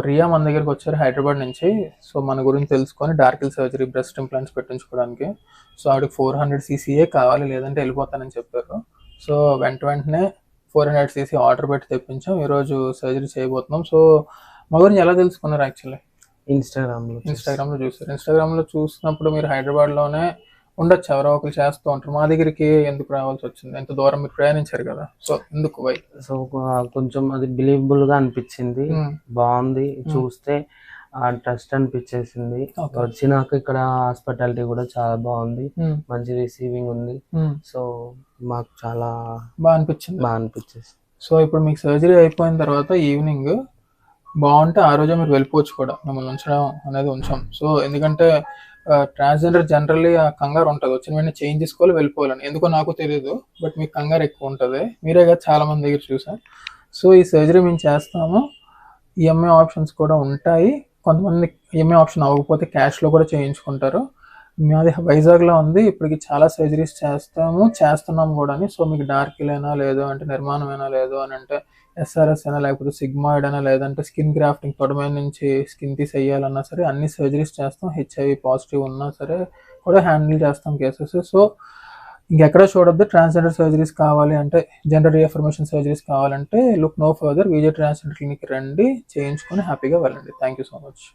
రియా మన దగ్గరికి వచ్చారు హైదరాబాద్ నుంచి. సో మన గురించి తెలుసుకొని డార్కిల్ సర్జరీ బ్రెస్ట్ ఇంప్లాంట్స్ పెట్టించుకోవడానికి. సో ఆవిడకి 400 సీసీయే కావాలి, లేదంటే వెళ్ళిపోతానని చెప్పారు. సో వెంటనే 400 సీసీ ఆర్డర్ పెట్టి తెప్పించాం. ఈరోజు సర్జరీ చేయబోతున్నాం. సో మా గురించి ఎలా తెలుసుకున్నారు యాక్చువల్లీ? ఇన్స్టాగ్రామ్లో చూసారు. ఇన్స్టాగ్రామ్లో చూసినప్పుడు మీరు హైదరాబాద్లోనే ఉండొచ్చు, ఎవరో ఒకరు చేస్తూ ఉంటారు. మా దగ్గరికి ఎందుకు రావాల్సి వచ్చింది? ఎంత దూరం మీరు ప్రయాణించారు కదా, సో ఎందుకు వై? సో కొంచెం అది బిలీవబుల్ గా అనిపించింది, బాగుంది, చూస్తే ట్రస్ట్ అనిపించేసింది. వచ్చినాక ఇక్కడ హాస్పిటాలిటీ కూడా చాలా బాగుంది, మంచి రిసీవింగ్ ఉంది. సో మాకు చాలా బాగా అనిపించేసి. సో ఇప్పుడు మీకు సర్జరీ అయిపోయిన తర్వాత ఈవినింగ్ బాగుంటే ఆ రోజే మీరు వెళ్ళిపోవచ్చు కూడా, మిమ్మల్ని ఉంచడం అనేది ఉంచాం. సో ఎందుకంటే ట్రాన్స్జెండర్ జనరల్లీ ఆ కంగారు ఉంటుంది, వచ్చిన వెంటనే చేంజ్ చేసుకోవాలి వెళ్ళిపోవాలని. ఎందుకో నాకు తెలియదు, బట్ మీకు కంగారు ఎక్కువ ఉంటుంది. మీరే కదా చాలా మంది దగ్గర చూసాను. సో ఈ సర్జరీ మేము చేస్తాము, ఈఎంఐ ఆప్షన్స్ కూడా ఉంటాయి. కొంతమంది ఈఎంఐ ఆప్షన్ అవ్వకపోతే క్యాష్లో కూడా చేయించుకుంటారు. మాది వైజాగ్లో ఉంది. ఇప్పటికి చాలా సర్జరీస్ చేస్తున్నాము కూడా. సో మీకు డార్కిల్ అయినా, లేదు అంటే నిర్మాణమైనా, లేదు అని అంటే ఎస్ఆర్ఎస్ అయినా, లేకపోతే సిగ్మాయిడ్ అయినా, లేదంటే స్కిన్ గ్రాఫ్టింగ్ తొడమైన నుంచి స్కిన్ తీసేయాలన్నా సరే అన్ని సర్జరీస్ చేస్తాం. హెచ్ఐవి పాజిటివ్ ఉన్నా సరే కూడా హ్యాండిల్ చేస్తాం కేసెస్. సో ఇంకెక్కడ చూడొద్దు. ట్రాన్స్జెండర్ సర్జరీస్ కావాలి అంటే, జెండర్ రీఅఫర్మేషన్ సర్జరీస్ కావాలంటే look no further, Vijay transgender clinic రండి, చేయించుకొని హ్యాపీగా వెళ్ళండి. Thank you so much.